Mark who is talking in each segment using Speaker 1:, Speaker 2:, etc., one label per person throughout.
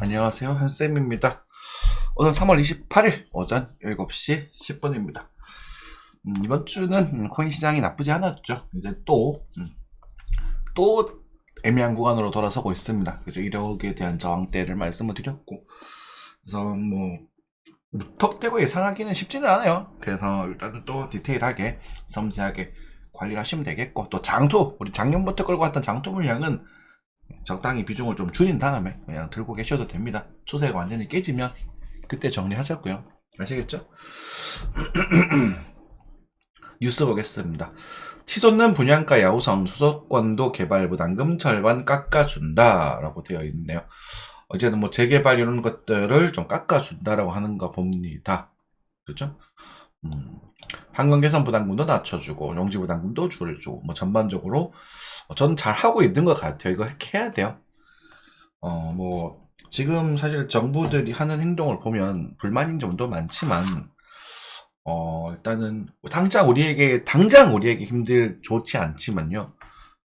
Speaker 1: 안녕하세요. 한쌤입니다. 오늘 3월 28일 오전 7시 10분입니다. 이번 주는 코인 시장이 나쁘지 않았죠. 이제 또 애매한 구간으로 돌아서고 있습니다. 그래서 이력에 대한 저항대를 말씀을 드렸고, 그래서 뭐 무턱대고 예상하기는 쉽지는 않아요. 그래서 일단은 또 디테일하게 섬세하게 관리를 하시면 되겠고, 또 우리 작년부터 끌고 왔던 장투 물량은 적당히 비중을 좀 줄인 다음에 그냥 들고 계셔도 됩니다. 추세가 완전히 깨지면 그때 정리하자고요. 아시겠죠? 뉴스 보겠습니다. 치솟는 분양가 야후성 수도권도 개발 부담금 절반 깎아준다라고 되어 있네요. 어제는 뭐 재개발 이런 것들을 좀 깎아준다라고 하는 거 봅니다. 그렇죠? 환경 개선 부담금도 낮춰주고 용지 부담금도 줄여주고 뭐 전반적으로 전 잘 하고 있는 것 같아요. 이거 해야 돼요. 뭐 지금 사실 정부들이 하는 행동을 보면 불만인 점도 많지만 일단은 당장 우리에게 좋지 않지만요.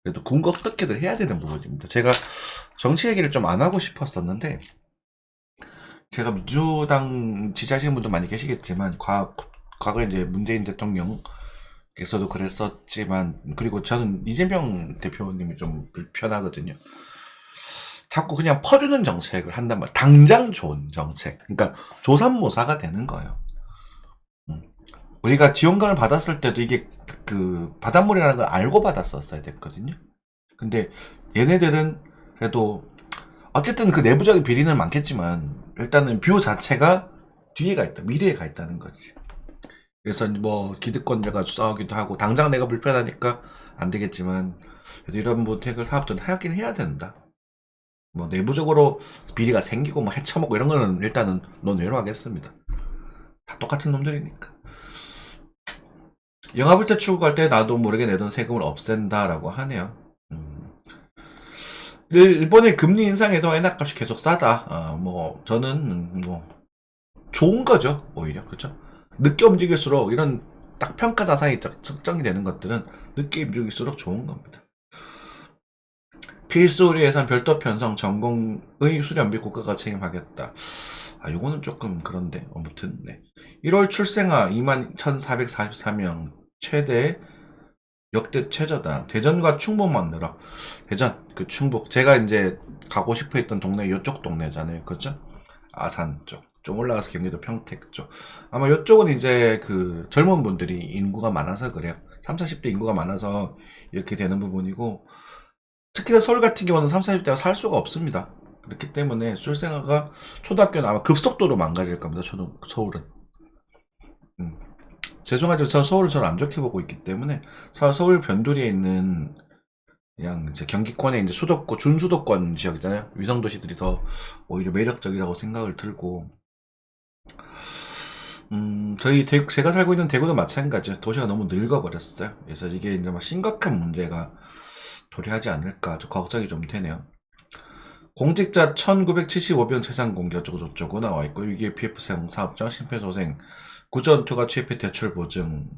Speaker 1: 그래도 궁극 어떻게든 해야 되는 부분입니다. 제가 정치 얘기를 좀 안 하고 싶었었는데 제가 민주당 지지하시는 분도 많이 계시겠지만 과거에 이제 문재인 대통령께서도 그랬었지만 그리고 저는 이재명 대표님이 좀 불편하거든요. 자꾸 그냥 퍼주는 정책을 한단 말이에요. 당장 좋은 정책. 그러니까 조삼모사가 되는 거예요. 우리가 지원금을 받았을 때도 이게 그 바닷물이라는 걸 알고 받았었어야 됐거든요. 근데 얘네들은 그래도 어쨌든 그 내부적인 비리는 많겠지만 일단은 뷰 자체가 뒤에 가 있다. 미래에 가 있다는 거지. 그래서 뭐 기득권자가 싸우기도 하고 당장 내가 불편하니까 안 되겠지만 그래도 이런 모택을 사업들은 하긴 해야 된다. 뭐 내부적으로 비리가 생기고 뭐 해쳐먹고 이런 거는 일단은 논외로 하겠습니다. 다 똑같은 놈들이니까. 영화불태 출고할 때 나도 모르게 내던 세금을 없앤다라고 하네요. 일본의 금리 인상에도 엔화값이 계속 싸다. 뭐 저는 뭐 좋은 거죠 오히려 그렇죠. 늦게 움직일수록 이런 딱 평가 자산이 측정이 되는 것들은 늦게 움직일수록 좋은 겁니다. 필수 의료 예산 별도 편성 전공의 수련비 국가가 책임하겠다. 요거는 조금 그런데 아무튼 네. 1월 출생아 21,444명 최대 역대 최저다. 대전과 충북만 늘어. 대전 그 충북 제가 이제 가고 싶어 했던 동네 요쪽 동네잖아요. 그렇죠? 아산 쪽. 좀 올라가서 경기도 평택 쪽. 아마 요쪽은 이제 그 젊은 분들이 인구가 많아서 그래요. 3, 40대 인구가 많아서 이렇게 되는 부분이고 특히나 서울 같은 경우는 3, 40대가 살 수가 없습니다. 그렇기 때문에 출생아가 초등학교는 아마 급속도로 망가질 겁니다. 서울은. 죄송하지만 저 서울을 저는 안 좋게 보고 있기 때문에 서울 변두리에 있는 그냥 이제 경기권의 이제 수도권, 준수도권 지역이잖아요. 위성도시들이 더 오히려 매력적이라고 생각을 들고 제가 살고 있는 대구도 마찬가지예요. 도시가 너무 늙어버렸어요. 그래서 이게 이제 막 심각한 문제가 도래하지 않을까 좀 걱정이 좀 되네요. 공직자 1975병 재산 공개 어쩌고저쩌고 나와 있고 이게 PF 사용 사업장 심폐소생 구전투가 취입해 대출 보증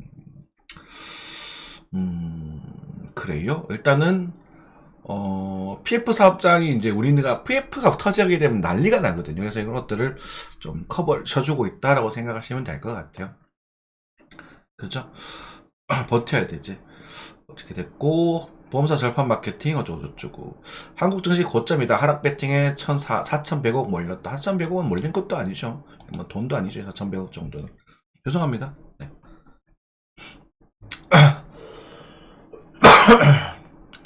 Speaker 1: 그래요? 일단은 PF 사업장이 이제 우리가 PF가 터지게 되면 난리가 나거든요. 그래서 이런 것들을 좀 커버를 쳐주고 있다라고 생각하시면 될 것 같아요. 그죠? 버텨야 되지. 어떻게 됐고 보험사 절판 마케팅 어쩌고저쩌고 한국 증시 고점이다. 하락 배팅에 4,100억 몰렸다. 4,100억은 몰린 것도 아니죠. 뭐 돈도 아니죠. 4,100억 정도는. 죄송합니다. 네.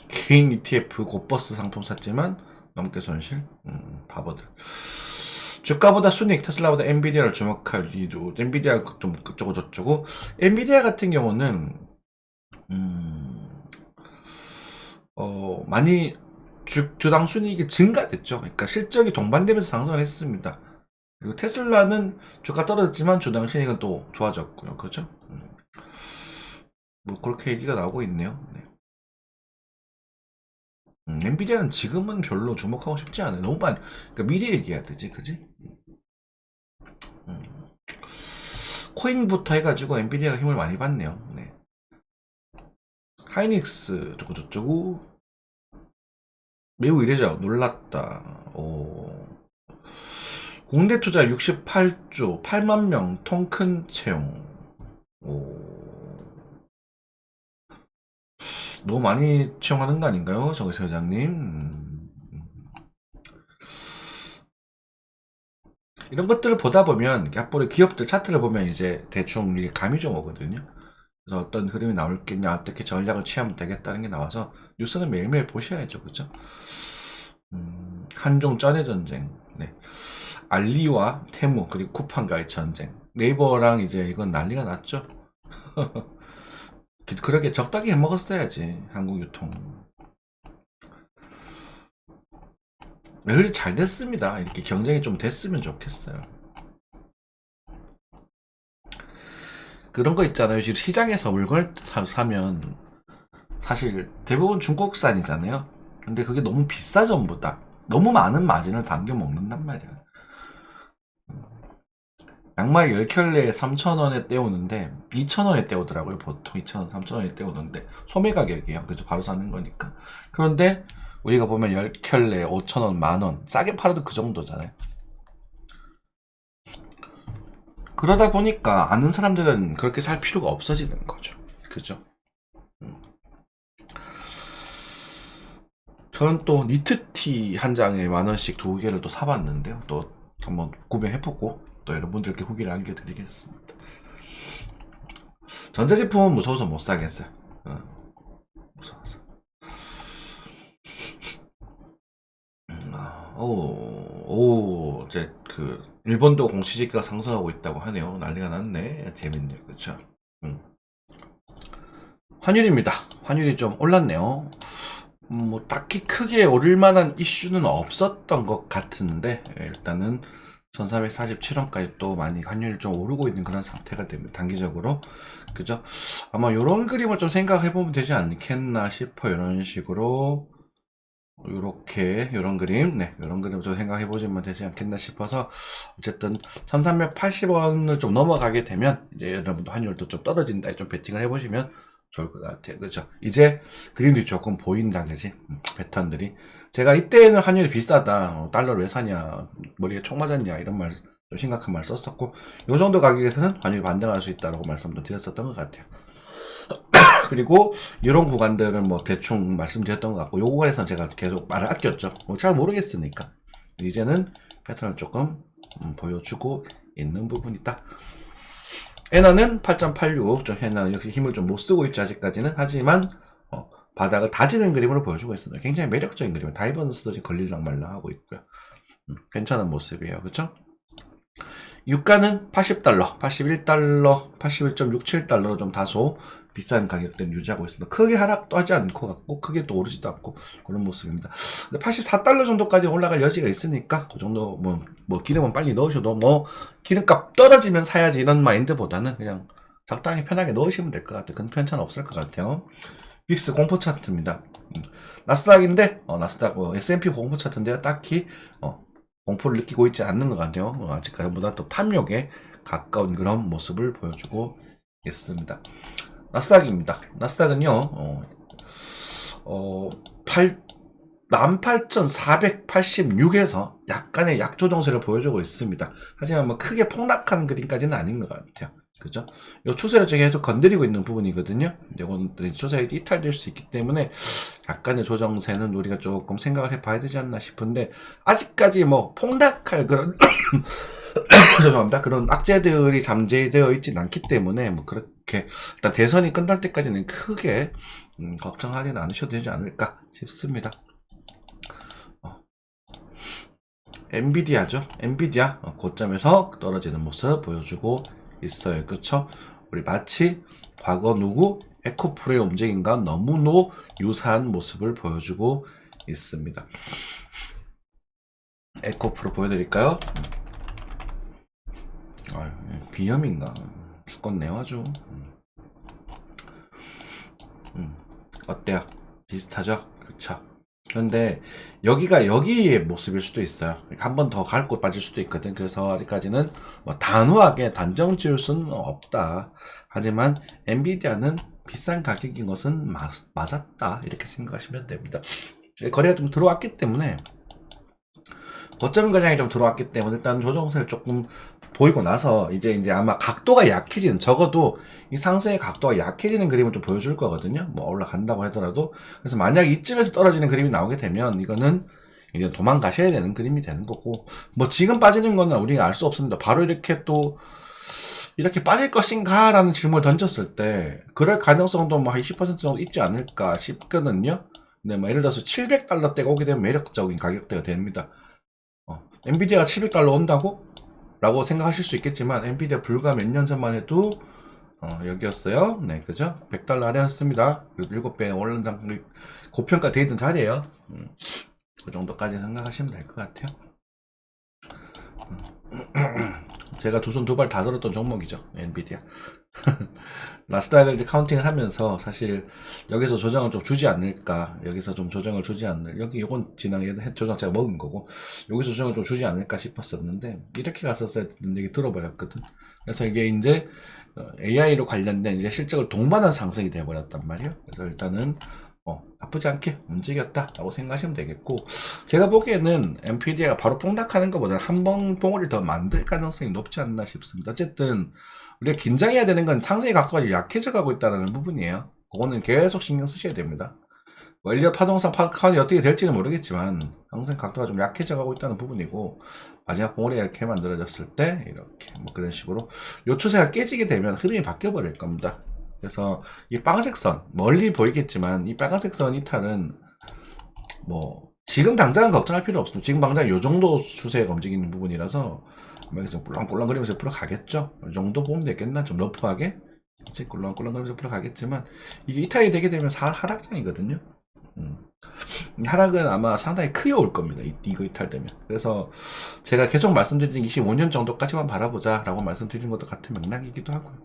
Speaker 1: 개인 ETF 곧버스 상품 샀지만 넘게 손실. 바보들. 주가보다 순익 테슬라보다 엔비디아를 주목할 이유. 엔비디아 좀 그쪽고 저쩌고. 엔비디아 같은 경우는 많이 주당 순이익이 증가됐죠. 그러니까 실적이 동반되면서 상승을 했습니다. 그리고 테슬라는 주가 떨어졌지만 주당 순이익은 또 좋아졌고요. 그렇죠? 뭐 그렇게 얘기가 나오고 있네요. 네. 엔비디아는 지금은 별로 주목하고 싶지 않아요. 너무 많이 그러니까 미래 얘기해야 되지, 그지? 음. 코인부터 해가지고 엔비디아가 힘을 많이 받네요. 네. 하이닉스 저쩌고 매우 이례적 놀랐다. 공대 투자 68조 8만 명 통큰 채용. 오, 너무 많이 채용하는 거 아닌가요, 정의석 회장님? 이런 것들을 보다 보면 앞으로 기업들 차트를 보면 이제 대충 이게 감이 좀 오거든요. 그래서 어떤 흐름이 나올겠냐, 어떻게 전략을 취하면 되겠다는 게 나와서 뉴스는 매일매일 보셔야죠, 그죠? 한중 쩐의 전쟁, 네. 알리와 테무 그리고 쿠팡과의 전쟁. 네이버랑 이제 이건 난리가 났죠. 그렇게 적당히 해먹었어야지 한국 유통. 그래 잘 됐습니다. 이렇게 경쟁이 좀 됐으면 좋겠어요. 그런 거 있잖아요. 지금 시장에서 물건을 사면 사실 대부분 중국산이잖아요. 근데 그게 너무 비싸 전부 다. 너무 많은 마진을 당겨 먹는단 말이야. 양말 10켤레에 3,000원에 때우는데 2,000원에 때우더라고요. 보통 2,000원, 3,000원에 때우는데 소매 가격이에요. 그죠? 바로 사는 거니까. 그런데 우리가 보면 10켤레 5,000원, 만원 싸게 팔아도 그 정도잖아요. 그러다 보니까 아는 사람들은 그렇게 살 필요가 없어지는 거죠. 그죠? 저는 또 니트티 한 장에 만원씩 2개를 또 사봤는데요. 또 한번 구매해보고 또 여러분들께 후기를 안겨드리겠습니다. 전자제품은 무서워서 못 사겠어요. 무서워서. 이제 일본도 공시지가가 상승하고 있다고 하네요. 난리가 났네. 재밌네요. 그쵸? 환율입니다. 환율이 좀 올랐네요. 뭐 딱히 크게 오를 만한 이슈는 없었던 것 같은데 일단은 1447원까지 또 많이 환율이 좀 오르고 있는 그런 상태가 됩니다. 단기적으로. 그죠? 아마 요런 그림을 좀 생각해 보면 되지 않겠나 싶어. 이런 식으로 요렇게 요런 그림, 네, 요런 그림 좀 생각해 보시면 되지 않겠나 싶어서 어쨌든 1380원을 좀 넘어가게 되면 이제 여러분도 환율도 좀 떨어진다 좀 베팅을 해 보시면 좋을 것 같아요. 그죠? 이제 그림들이 조금 보인다, 그지? 패턴들이. 제가 이때는 환율이 비싸다, 달러를 왜 사냐, 머리에 총 맞았냐, 이런 말, 좀 심각한 말 썼었고, 요 정도 가격에서는 환율이 반등할 수 있다고 말씀도 드렸었던 것 같아요. 그리고 이런 구간들은 뭐 대충 말씀드렸던 것 같고, 요 구간에서는 제가 계속 말을 아꼈죠. 잘 모르겠으니까. 이제는 패턴을 조금 보여주고 있는 부분이다. 에나는 8.86, 좀 에나는 역시 힘을 좀 못 쓰고 있죠, 아직까지는. 하지만, 바닥을 다지는 그림으로 보여주고 있습니다. 굉장히 매력적인 그림이에요. 다이버넌스도 지금 걸릴랑 말랑 하고 있고요. 괜찮은 모습이에요. 그쵸? 유가는 80달러, 81달러, 81.67달러로 좀 다소 비싼 가격대를 유지하고 있습니다. 크게 하락도 하지 않고 같고, 크게 또 오르지도 않고, 그런 모습입니다. 근데 84달러 정도까지 올라갈 여지가 있으니까, 그 정도, 기름은 빨리 넣으셔도, 기름값 떨어지면 사야지 이런 마인드보다는 그냥 적당히 편하게 넣으시면 될 것 같아요. 큰 편차는 없을 것 같아요. 빅스 공포 차트입니다. 나스닥인데, 나스닥, S&P 공포 차트인데요. 딱히, 공포를 느끼고 있지 않는 것 같아요. 아직까지보다 또 탐욕에 가까운 그런 모습을 보여주고 있습니다. 나스닥입니다. 나스닥은요, 18,486에서 약간의 약조정세를 보여주고 있습니다. 하지만 뭐 크게 폭락한 그림까지는 아닌 것 같아요. 그죠? 요 추세를 계속 건드리고 있는 부분이거든요. 이것들이 추세에 이탈될 수 있기 때문에 약간의 조정세는 우리가 조금 생각을 해봐야 되지 않나 싶은데 아직까지 뭐 폭락할 그런 죄송합니다. 그런 악재들이 잠재되어 있진 않기 때문에 뭐 그렇게 일단 대선이 끝날 때까지는 크게 걱정하지는 않으셔도 되지 않을까 싶습니다. 엔비디아죠. 엔비디아 고점에서 떨어지는 모습 보여주고 있어요. 그쵸? 우리 마치 과거 누구 에코프로의 움직임과 너무나 유사한 모습을 보여주고 있습니다. 에코프로 보여드릴까요? 비염인가? 죽겠네요 아주. 어때요? 비슷하죠? 그쵸? 그런데 여기의 모습일 수도 있어요. 한 번 더 갈 곳 빠질 수도 있거든. 그래서 아직까지는 뭐 단호하게 단정 지을 수는 없다. 하지만 엔비디아는 비싼 가격인 것은 맞았다. 이렇게 생각하시면 됩니다. 거래가 좀 들어왔기 때문에 고점 거량이 좀 들어왔기 때문에 일단 조정세를 조금 보이고 나서 이제 아마 각도가 약해지는, 적어도 이 상승의 각도가 약해지는 그림을 좀 보여줄 거거든요. 뭐 올라간다고 하더라도. 그래서 만약 이쯤에서 떨어지는 그림이 나오게 되면 이거는 이제 도망가셔야 되는 그림이 되는 거고, 뭐 지금 빠지는 거는 우리가 알 수 없습니다. 바로 이렇게 또 이렇게 빠질 것인가 라는 질문을 던졌을 때 그럴 가능성도 뭐 한 20% 정도 있지 않을까 싶거든요. 네, 뭐 예를 들어서 700달러대가 오게 되면 매력적인 가격대가 됩니다. 엔비디아가 700달러 온다고? 라고 생각하실 수 있겠지만, 엔비디아 불과 몇 년 전만 해도 여기였어요. 네, 그죠? 100달러 아래였습니다. 그래도 7배 올라장 고평가 돼 있던 자리에요. 그 정도까지 생각하시면 될 것 같아요. 제가 두 손 두 발 다 들었던 종목이죠, 엔비디아. 나스닥을 이제 카운팅을 하면서 사실 여기서 조정을 좀 주지 않을까, 여기서 좀 조정을 주지 않을, 여기 요건 지난해 조정 제가 먹은 거고, 여기서 조정을 좀 주지 않을까 싶었었는데 이렇게 갔었어야 되는데 이게 들어버렸거든. 그래서 이게 이제 AI로 관련된 이제 실적을 동반한 상승이 되어버렸단 말이에요. 그래서 일단은 나쁘지 않게 움직였다라고 생각하시면 되겠고, 제가 보기에는 엔비디아가 바로 폭락하는 것보다는 한번 봉우리를 더 만들 가능성이 높지 않나 싶습니다. 어쨌든 우리가 긴장해야 되는 건 상승의 각도가 약해져 가고 있다는 부분이에요. 그거는 계속 신경 쓰셔야 됩니다. 엘리엇 파동상 파동이 어떻게 될지는 모르겠지만 상승 각도가 좀 약해져 가고 있다는 부분이고, 마지막 봉우리가 이렇게 만들어졌을 때 이렇게 뭐 그런 식으로 요 추세가 깨지게 되면 흐름이 바뀌어 버릴 겁니다. 그래서 이 빨간색 선, 멀리 보이겠지만 이 빨간색 선 이탈은 뭐 지금 당장은 걱정할 필요 없습니다. 지금 당장 요 정도 추세가 움직이는 부분이라서 좀 꿀렁꿀렁거리면서 풀어 가겠죠. 이 정도 보면 되겠나? 좀 러프하게 꿀렁꿀렁거리면서 풀어 가겠지만, 이게 이탈이 되게 되면 하락장이거든요. 하락은 아마 상당히 크게 올 겁니다. 이거 이탈되면. 그래서 제가 계속 말씀드리는 25년 정도까지만 바라보자 라고 말씀드리는 것도 같은 맥락이기도 하고요.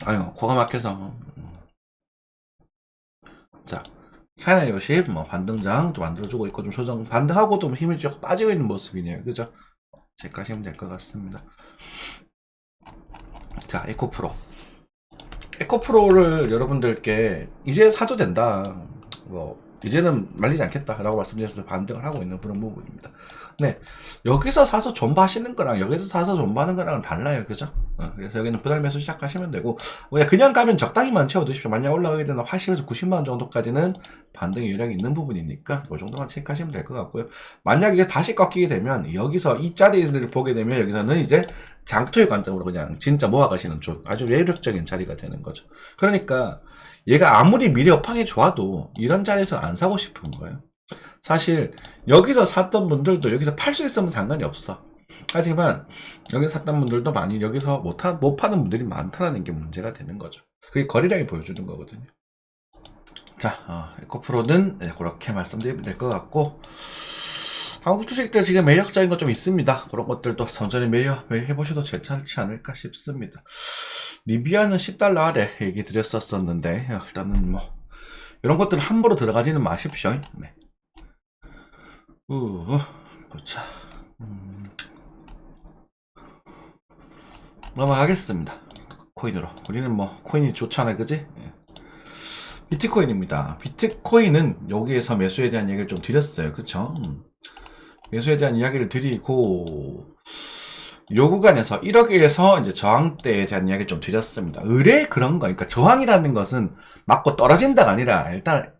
Speaker 1: 아유, 코가 막혀서. 자, 차이나 요십, 뭐, 반등장 좀 만들어주고 있고, 좀 조정, 반등하고도 힘이 쭉 빠지고 있는 모습이네요. 그죠? 체크하시면 될 것 같습니다. 자, 에코프로. 에코프로를 여러분들께 이제 사도 된다. 뭐, 이제는 말리지 않겠다라고 말씀드려서 반등을 하고 있는 그런 부분입니다. 네, 여기서 사서 존버하시는 거랑 여기서 사서 존버하는 거랑은 달라요. 그죠? 그래서 여기는 분할 매수 시작하시면 되고, 그냥 가면 적당히만 채워두십시오. 만약 올라가게 되면 80에서 90만원 정도까지는 반등의 요량이 있는 부분이니까 이 정도만 체크하시면 될 것 같고요. 만약 이게 다시 꺾이게 되면 여기서 이 자리를 보게 되면 여기서는 이제 장투의 관점으로 그냥 진짜 모아가시는 아주 매력적인 자리가 되는 거죠. 그러니까 얘가 아무리 미래 업황이 좋아도 이런 자리에서 안 사고 싶은 거예요. 사실 여기서 샀던 분들도 여기서 팔 수 있으면 상관이 없어. 하지만 여기서 샀던 분들도 많이 여기서 못 파는 분들이 많다는 게 문제가 되는 거죠. 그게 거래량이 보여주는 거거든요. 자, 에코프로는 그렇게 말씀드리면 될 것 같고, 한국 주식들 지금 매력적인 거 좀 있습니다. 그런 것들도 천천히 매입해보셔도 괜찮지 않을까 싶습니다. 리비아는 10달러 아래 얘기 드렸었는데, 일단은 뭐 이런 것들은 함부로 들어가지는 마십시오. 네. 보자. 넘어가겠습니다. 코인으로. 우리는 뭐 코인이 좋잖아요, 그지? 비트코인입니다. 비트코인은 여기에서 매수에 대한 얘기를 좀 드렸어요. 그쵸? 매수에 대한 이야기를 드리고, 요 구간에서 1억에서 이제 저항대에 대한 이야기를 좀 드렸습니다. 의뢰 그런 거, 그러니까 저항이라는 것은 맞고 떨어진다가 아니라 일단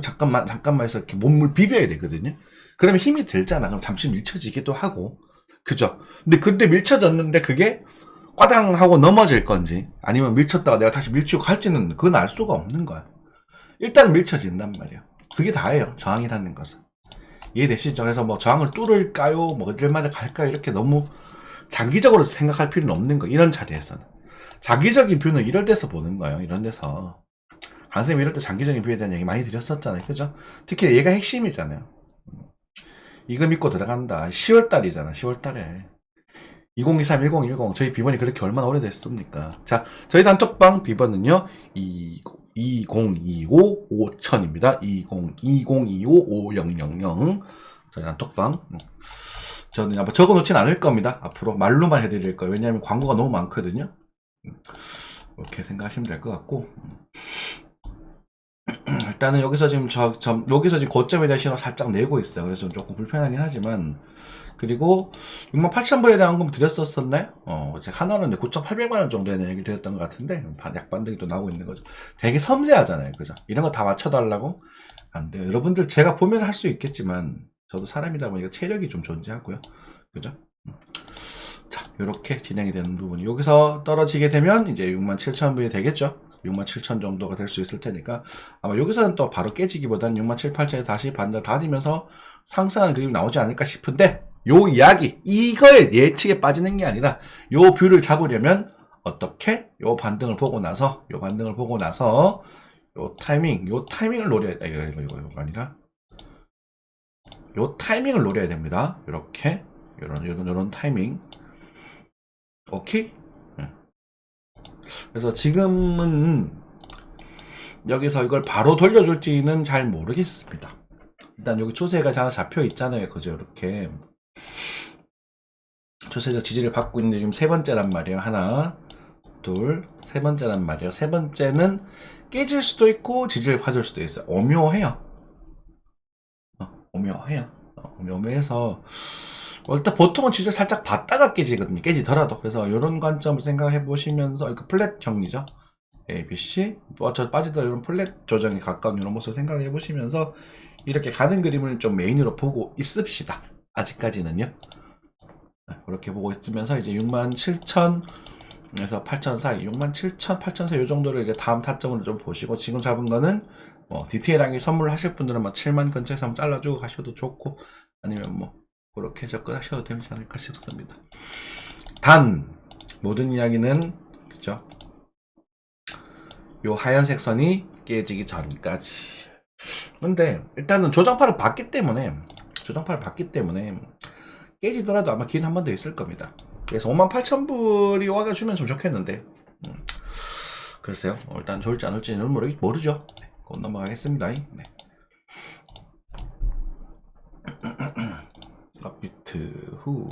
Speaker 1: 잠깐만 해서 이렇게 몸을 비벼야 되거든요. 그러면 힘이 들잖아. 그럼 잠시 밀쳐지기도 하고, 그죠? 근데 밀쳐졌는데 그게 꽈당 하고 넘어질 건지, 아니면 밀쳤다가 내가 다시 밀치고 갈지는 그건 알 수가 없는 거야. 일단 밀쳐진단 말이에요. 그게 다예요, 저항이라는 것은. 이해되시죠? 그래서 뭐 저항을 뚫을까요? 뭐 어딜마다 갈까요? 이렇게 너무 장기적으로 생각할 필요는 없는 거. 이런 자리에서는 장기적인 뷰는 이럴 때서 보는 거예요. 이런 데서 한쌤 이럴 때 장기적인 뷰에 대한 얘기 많이 드렸었잖아요. 그죠? 특히 얘가 핵심이잖아요. 이거 믿고 들어간다. 10월달이잖아. 10월달에 2023, 1010 저희 비번이 그렇게 얼마나 오래됐습니까? 자, 저희 단톡방 비번은요 2025 5000입니다. 2025 5000 저희 단톡방. 저는 아마 적어놓진 않을 겁니다. 앞으로 말로만 해드릴 거예요. 왜냐하면 광고가 너무 많거든요. 이렇게 생각하시면 될 것 같고, 일단은 여기서 지금 여기서 지금 고점에 대한 신호 살짝 내고 있어요. 그래서 조금 불편하긴 하지만, 그리고 68,000불에 대한 언급 드렸었나요? 제가 하나는 9,800만원 정도에 대한 얘기 드렸던 것 같은데, 약반등이 또 나오고 있는 거죠. 되게 섬세하잖아요. 그죠? 이런 거 다 맞춰달라고? 안 돼요. 여러분들 제가 보면 할 수 있겠지만, 저도 사람이다 보니까 체력이 좀 존재하고요. 그죠? 자, 이렇게 진행이 되는 부분이. 여기서 떨어지게 되면 이제 67,000불이 되겠죠? 67,000 정도가 될 수 있을 테니까 아마 여기서는 또 바로 깨지기보다는 67,800에서 다시 반등 다지면서 상승하는 그림이 나오지 않을까 싶은데, 요 이야기, 이거에 예측에 빠지는 게 아니라 요 뷰를 잡으려면 어떻게 요 반등을 보고 나서 요 타이밍을 노려야 이거 아니라 요 타이밍을 노려야 됩니다. 이렇게 요런 타이밍. 오케이? 그래서 지금은 여기서 이걸 바로 돌려줄지는 잘 모르겠습니다. 일단 여기 추세가 하나 잡혀 있잖아요. 그죠? 이렇게 추세적 지지를 받고 있는데 지금 세 번째란 말이에요. 하나, 둘, 세 번째란 말이에요. 세 번째는 깨질 수도 있고 지지를 받을 수도 있어요. 오묘해요. 오묘해서 일단 보통은 지지를 살짝 받다가 깨지거든요. 깨지더라도. 그래서 이런 관점을 생각해 보시면서 이거 플랫 정리죠. A, B, C 저 빠지더라도 이런 플랫 조정에 가까운 이런 모습을 생각해 보시면서 이렇게 가는 그림을 좀 메인으로 보고 있읍시다. 아직까지는요. 그렇게 보고 있으면서 이제 67,000에서 8,000 사이, 67,000, 8,000 사이 이 정도를 이제 다음 타점으로 좀 보시고, 지금 잡은 거는 디테일하게 선물을 하실 분들은 7만 근처에서 한번 잘라주고 가셔도 좋고, 아니면 그렇게 접근하셔도 되지 않을까 싶습니다. 단 모든 이야기는 그죠? 요 하얀색 선이 깨지기 전까지. 근데 일단은 조정파를 봤기 때문에 깨지더라도 아마 기회는 한 번 더 있을 겁니다. 그래서 58,000불이 와가주면 좀 좋겠는데, 글쎄요. 일단 좋을지 안 좋을지는 모르죠. 네, 그건 넘어가겠습니다. 네. 업비트 후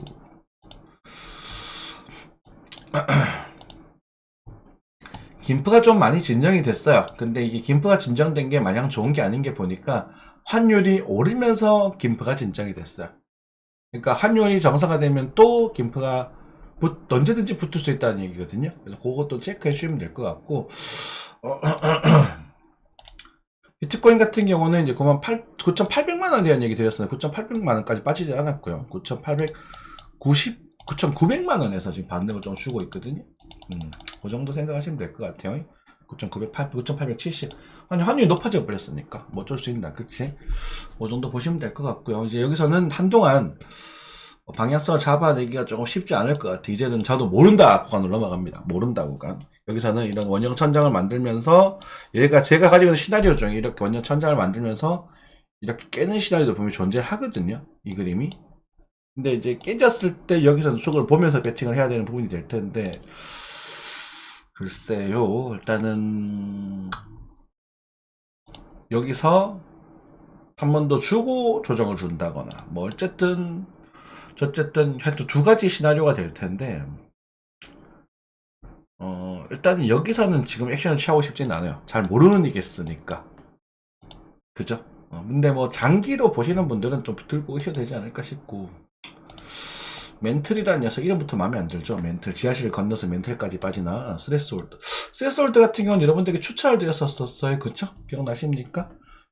Speaker 1: 김프가 좀 많이 진정이 됐어요. 근데 이게 김프가 진정된 게 마냥 좋은 게 아닌 게 보니까 환율이 오르면서 김프가 진정이 됐어요. 그러니까 환율이 정상화되면 또 김프가 언제든지 붙을 수 있다는 얘기거든요. 그래서 그것도 체크해 주시면 될 것 같고, 비트코인 같은 경우는 이제 9,800만원에 대한 얘기 드렸어요. 9,800만원까지 빠지지 않았고요. 9,900만원에서 지금 반등을 좀 주고 있거든요. 그 정도 생각하시면 될 것 같아요. 9,870. 아니, 환율이 높아져 버렸으니까 뭐 어쩔 수 있나, 그치? 그 정도 보시면 될 것 같고요. 이제 여기서는 한동안 방향성을 잡아내기가 조금 쉽지 않을 것 같아. 이제는 저도 모른다 구간으로 넘어갑니다. 모른다 구간. 여기서는 이런 원형 천장을 만들면서, 얘가 제가 가지고 있는 시나리오 중에 이렇게 원형 천장을 만들면서 이렇게 깨는 시나리오도 분명히 존재하거든요. 이 그림이. 근데 이제 깨졌을 때 여기서는 수급을 보면서 배팅을 해야 되는 부분이 될 텐데, 글쎄요. 일단은 여기서 한 번 더 주고 조정을 준다거나 어쨌든 하여튼 두 가지 시나리오가 될 텐데, 일단은 여기서는 지금 액션을 취하고 싶지는 않아요. 잘 모르겠으니까. 그죠? 근데 장기로 보시는 분들은 좀 들고 오셔도 되지 않을까 싶고, 멘틀이라는 녀석 이름부터 마음에 안 들죠. 멘틀, 지하실을 건너서 멘틀까지 빠지나. 스레스홀드 같은 경우는 여러분들에게 추천을 드렸었어요. 그쵸? 기억나십니까?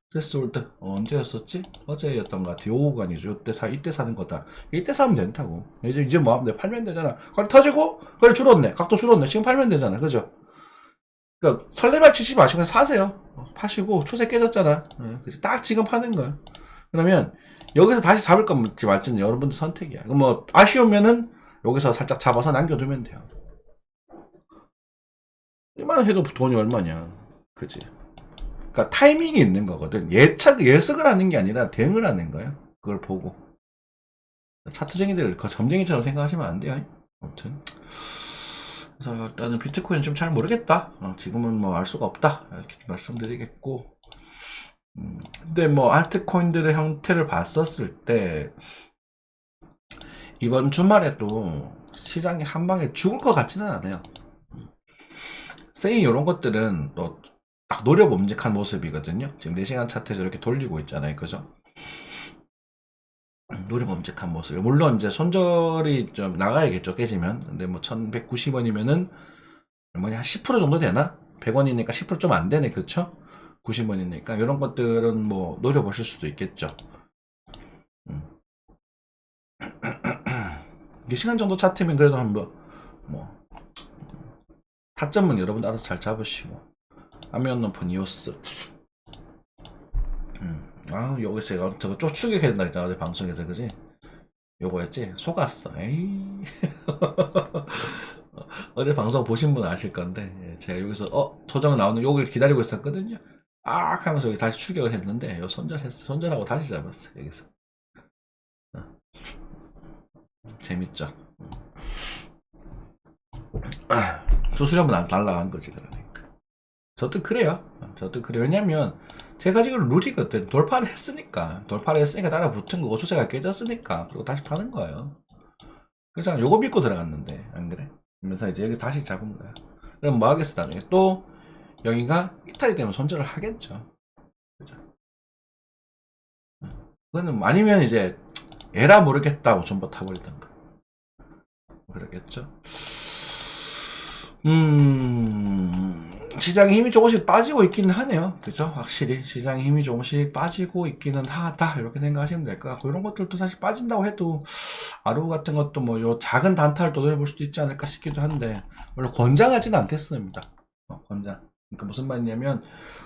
Speaker 1: 스레스홀드 언제였었지? 어제였던 것 같아요. 요 구간이죠. 이때 사는 거다. 이때 사면 된다고. 이제 뭐 하면 돼? 팔면 되잖아. 거리 터지고, 거리 줄었네. 각도 줄었네. 지금 팔면 되잖아. 그죠? 그러니까 설레발 치지 마시고 그냥 사세요. 파시고 추세 깨졌잖아. 딱 지금 파는 거야. 그러면 여기서 다시 잡을 건지 말지는 여러분들 선택이야. 아쉬우면은 여기서 살짝 잡아서 남겨두면 돼요. 이만 해도 돈이 얼마냐. 그지? 그러니까 타이밍이 있는 거거든. 예측을 하는 게 아니라 대응을 하는 거야. 그걸 보고. 차트쟁이들 점쟁이처럼 생각하시면 안 돼요. 아무튼. 그래서 일단은 비트코인 좀 잘 모르겠다. 지금은 알 수가 없다. 이렇게 말씀드리겠고. 근데 알트코인들의 형태를 봤었을 때, 이번 주말에도 시장이 한 방에 죽을 것 같지는 않아요. 세이 이런 것들은 또 딱 노려봄직한 모습이거든요. 지금 4시간 차트에서 이렇게 돌리고 있잖아요. 그죠? 노려봄직한 모습. 물론 이제 손절이 좀 나가야겠죠. 깨지면. 근데 뭐 1190원이면은 뭐냐, 한 10% 정도 되나? 100원이니까 10% 좀 안 되네. 그쵸? 90원이니까 이런 것들은 뭐 노려보실 수도 있겠죠. 이게 시간 정도 차트면 그래도 한번 뭐 타점은 여러분 알아서 잘 잡으시고. 아미언노폰 이오스. 아, 여기 제가 저거 추격해야 된다 했잖아. 어제 방송에서. 그지? 요거였지? 속았어. 에이. 어제 방송 보신 분 아실 건데, 예, 제가 여기서, 도장 나오는 요걸 기다리고 있었거든요. 아 하면서 여기 다시 추격을 했는데, 요 손절했어. 손절하고 다시 잡았어. 여기서. 어, 재밌죠? 수수료는 안 날라간 거지, 그러니까. 저도 그래요. 저도 그래요. 왜냐면, 제가 지금 룰이거든. 돌파를 했으니까. 돌파를 했으니까 따라 붙은 거고, 추세가 깨졌으니까. 그리고 다시 파는 거예요. 그래서 요거 믿고 들어갔는데, 안 그래? 그러면서 이제 여기 다시 잡은 거야. 그럼 뭐 하겠어, 나중에. 또, 여기가 이탈이 되면 손절을 하겠죠. 그죠? 그거는, 아니면 이제, 에라 모르겠다고 전부 타버리던가. 그러겠죠? 시장의 힘이 조금씩 빠지고 있기는 하네요. 그죠? 확실히 시장의 힘이 조금씩 빠지고 있기는 하다. 이렇게 생각하시면 될 것 같고, 이런 것들도 사실 빠진다고 해도 아루 같은 것도 뭐 요 작은 단타를 도전해볼 수도 있지 않을까 싶기도 한데, 물론 권장하지는 않겠습니다. 권장. 그러니까 무슨 말이냐면,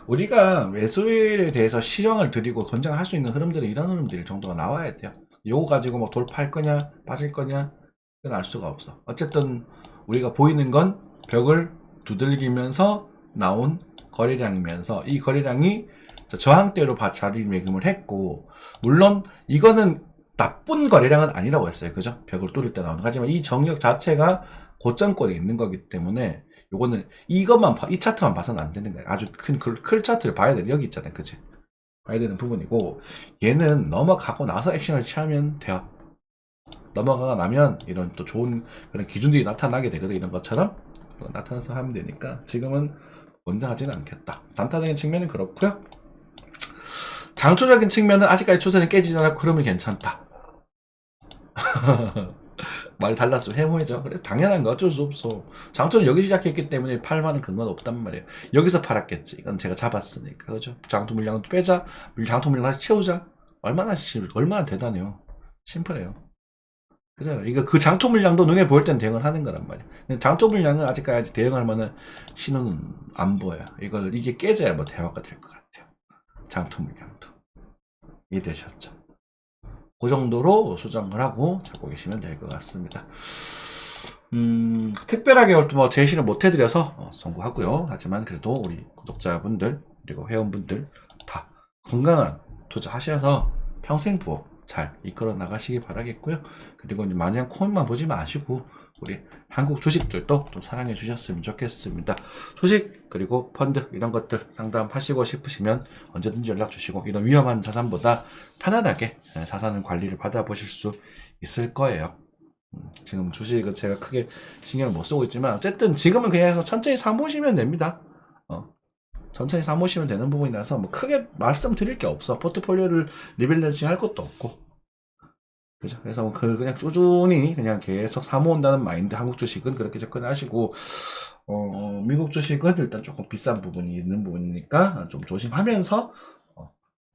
Speaker 1: 우리가 매수일에 대해서 시정을 드리고 권장할 수 있는 흐름들이 이런 흐름들 정도가 나와야 돼요. 요거 가지고 뭐 돌파할 거냐 빠질 거냐 그건 알 수가 없어. 어쨌든 우리가 보이는 건 벽을 두들기면서 나온 거래량이면서, 이 거래량이 저항대로 자리매김을 했고, 물론 이거는 나쁜 거래량은 아니라고 했어요. 그죠? 벽을 뚫을 때 나오는. 하지만 이 정력 자체가 고점권에 있는 거기 때문에 요거는 이것만 이 차트만 봐서는 안 되는 거예요. 아주 큰 차트를 봐야 돼. 여기 있잖아요. 그치? 봐야 되는 부분이고, 얘는 넘어가고 나서 액션을 취하면 돼요. 넘어가고 나면 이런 또 좋은 그런 기준들이 나타나게 되거든. 이런 것처럼 나타나서 하면 되니까 지금은 권장하지는 않겠다. 단타적인 측면은 그렇고요. 장초적인 측면은 아직까지 추세는 깨지지 않았고 그러면 괜찮다. 말 달랐으면 해모이죠. 그래 당연한 거 어쩔 수 없어. 장초는 여기 시작했기 때문에 팔만한 근거는 없단 말이에요. 여기서 팔았겠지. 이건 제가 잡았으니까. 그죠? 장토 물량은 빼자. 장토 물량 다시 채우자. 얼마나 대단해요. 심플해요. 그잖아요. 이거 그 장토 물량도 눈에 보일 땐 대응을 하는 거란 말이에요. 근데 장토 물량은 아직까지 대응할 만한 신호는 안 보여요. 이게 깨져야 뭐 대화가 될 것 같아요. 장토 물량도. 이해되셨죠? 그 정도로 수정을 하고 잡고 계시면 될 것 같습니다. 특별하게 뭐 제시를 못 해드려서 송구하고요. 하지만 그래도 우리 구독자분들 그리고 회원분들 다 건강한 투자하셔서 평생 부업 잘 이끌어 나가시기 바라겠고요. 그리고 마냥 코인만 보지 마시고 우리 한국 주식들도 좀 사랑해 주셨으면 좋겠습니다. 주식 그리고 펀드 이런 것들 상담하시고 싶으시면 언제든지 연락 주시고, 이런 위험한 자산보다 편안하게 자산 관리를 받아보실 수 있을 거예요. 지금 주식은 제가 크게 신경을 못 쓰고 있지만 어쨌든 지금은 그냥 해서 천천히 사모시면 됩니다. 천천히 사모시면 되는 부분이라서 뭐 크게 말씀드릴 게 없어. 포트폴리오를 리밸런싱 할 것도 없고. 그죠? 그래서 뭐 그냥 꾸준히 그냥 계속 사모은다는 마인드, 한국 주식은 그렇게 접근하시고, 미국 주식은 일단 조금 비싼 부분이 있는 부분이니까 좀 조심하면서,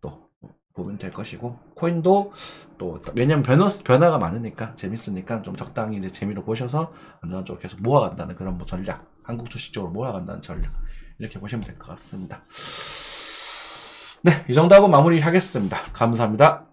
Speaker 1: 또 보면 될 것이고, 코인도 또, 왜냐면 변화가 많으니까, 재밌으니까 좀 적당히 이제 재미로 보셔서 안전한 쪽으로 계속 모아간다는 그런 뭐 전략, 한국 주식 쪽으로 모아간다는 전략, 이렇게 보시면 될 것 같습니다. 네, 이 정도 하고 마무리 하겠습니다. 감사합니다.